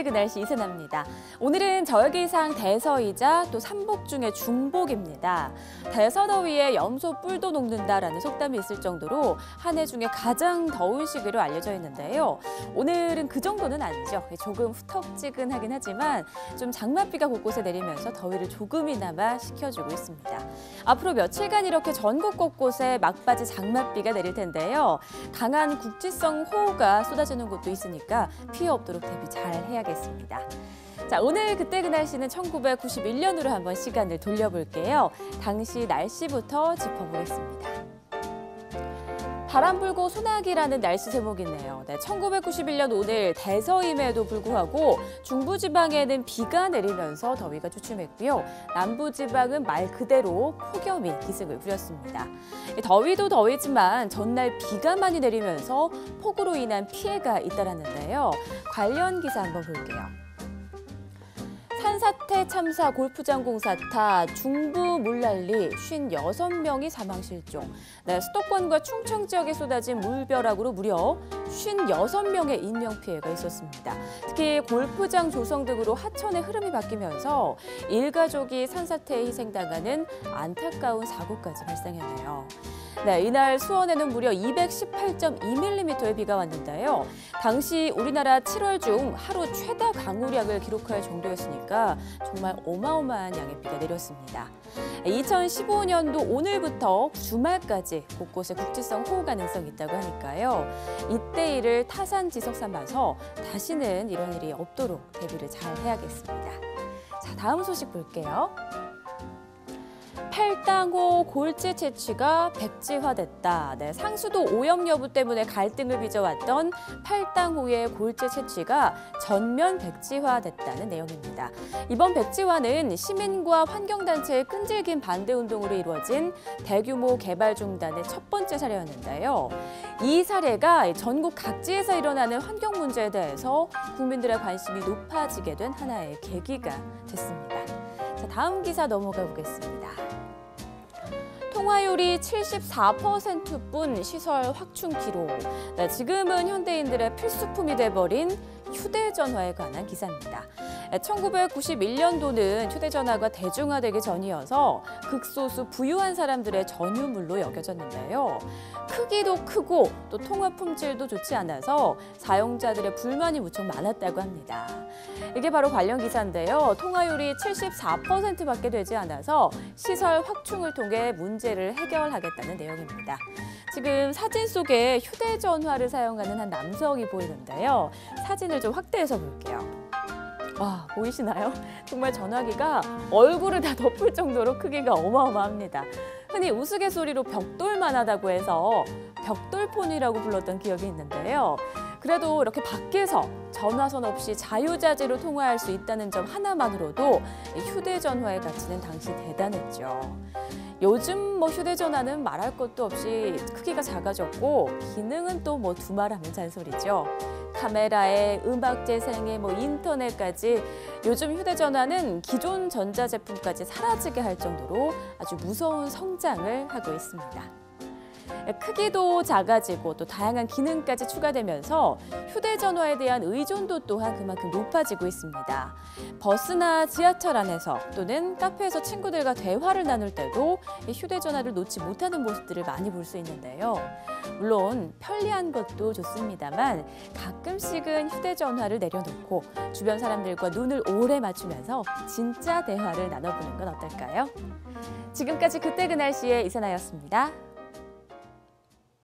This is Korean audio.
그때 그 날씨 이세나입니다. 오늘은 저열기상 대서이자 또 삼복 중에 중복입니다. 대서더위에 염소 뿔도 녹는다라는 속담이 있을 정도로 한 해 중에 가장 더운 시기로 알려져 있는데요. 오늘은 그 정도는 아니죠. 조금 후텁지근하긴 하지만 좀 장맛비가 곳곳에 내리면서 더위를 조금이나마 식혀주고 있습니다. 앞으로 며칠간 이렇게 전국 곳곳에 막바지 장맛비가 내릴 텐데요. 강한 국지성 호우가 쏟아지는 곳도 있으니까 피해 없도록 대비 잘 해야겠습니다. 자, 오늘 그때 그 날씨는 1991년으로 한번 시간을 돌려볼게요. 당시 날씨부터 짚어보겠습니다. 바람 불고 소나기라는 날씨 제목이네요. 1991년 오늘 대서임에도 불구하고 중부지방에는 비가 내리면서 더위가 주춤했고요. 남부지방은 말 그대로 폭염이 기승을 부렸습니다. 더위도 더위지만 전날 비가 많이 내리면서 폭우로 인한 피해가 잇따랐는데요. 관련 기사 한번 볼게요. 산사태 참사 골프장 공사타 중부 물난리 56명이 사망 실종. 수도권과 충청 지역에 쏟아진 물벼락으로 무려 56명의 인명피해가 있었습니다. 특히 골프장 조성 등으로 하천의 흐름이 바뀌면서 일가족이 산사태에 희생당하는 안타까운 사고까지 발생했네요. 이날 수원에는 무려 218.2mm의 비가 왔는데요. 당시 우리나라 7월 중 하루 최다 강우량을 기록할 정도였으니까 정말 어마어마한 양의 비가 내렸습니다. 2015년도 오늘부터 주말까지 곳곳에 국지성 호우 가능성이 있다고 하니까요. 이때 일을 타산지석 삼아서 다시는 이런 일이 없도록 대비를 잘 해야겠습니다. 자, 다음 소식 볼게요. 팔당호 골재 채취가 백지화됐다. 상수도 오염 여부 때문에 갈등을 빚어왔던 팔당호의 골재 채취가 전면 백지화됐다는 내용입니다. 이번 백지화는 시민과 환경단체의 끈질긴 반대 운동으로 이루어진 대규모 개발 중단의 첫 번째 사례였는데요. 이 사례가 전국 각지에서 일어나는 환경 문제에 대해서 국민들의 관심이 높아지게 된 하나의 계기가 됐습니다. 자, 다음 기사 넘어가 보겠습니다. 통화율이 74%뿐 시설 확충 기록. 지금은 현대인들의 필수품이 돼버린 휴대전화에 관한 기사입니다. 1991년도는 휴대전화가 대중화되기 전이어서 극소수 부유한 사람들의 전유물로 여겨졌는데요. 크기도 크고 또 통화 품질도 좋지 않아서 사용자들의 불만이 무척 많았다고 합니다. 이게 바로 관련 기사인데요. 통화율이 74%밖에 되지 않아서 시설 확충을 통해 문제를 해결하겠다는 내용입니다. 지금 사진 속에 휴대전화를 사용하는 한 남성이 보이는데요. 사진을 좀 확대해서 볼게요. 와, 보이시나요? 정말 전화기가 얼굴을 다 덮을 정도로 크기가 어마어마합니다. 흔히 우스갯소리로 벽돌만 하다고 해서 벽돌폰이라고 불렀던 기억이 있는데요. 그래도 이렇게 밖에서 전화선 없이 자유자재로 통화할 수 있다는 점 하나만으로도 휴대전화의 가치는 당시 대단했죠. 요즘 휴대전화는 말할 것도 없이 크기가 작아졌고 기능은 또 두말하면 잔소리죠. 카메라에 음악 재생에 인터넷까지 요즘 휴대전화는 기존 전자제품까지 사라지게 할 정도로 아주 무서운 성장을 하고 있습니다. 크기도 작아지고 또 다양한 기능까지 추가되면서 휴대전화에 대한 의존도 또한 그만큼 높아지고 있습니다. 버스나 지하철 안에서 또는 카페에서 친구들과 대화를 나눌 때도 휴대전화를 놓지 못하는 모습들을 많이 볼 수 있는데요. 물론 편리한 것도 좋습니다만 가끔씩은 휴대전화를 내려놓고 주변 사람들과 눈을 오래 맞추면서 진짜 대화를 나눠보는 건 어떨까요? 지금까지 그때 그 날씨의 이세나였습니다.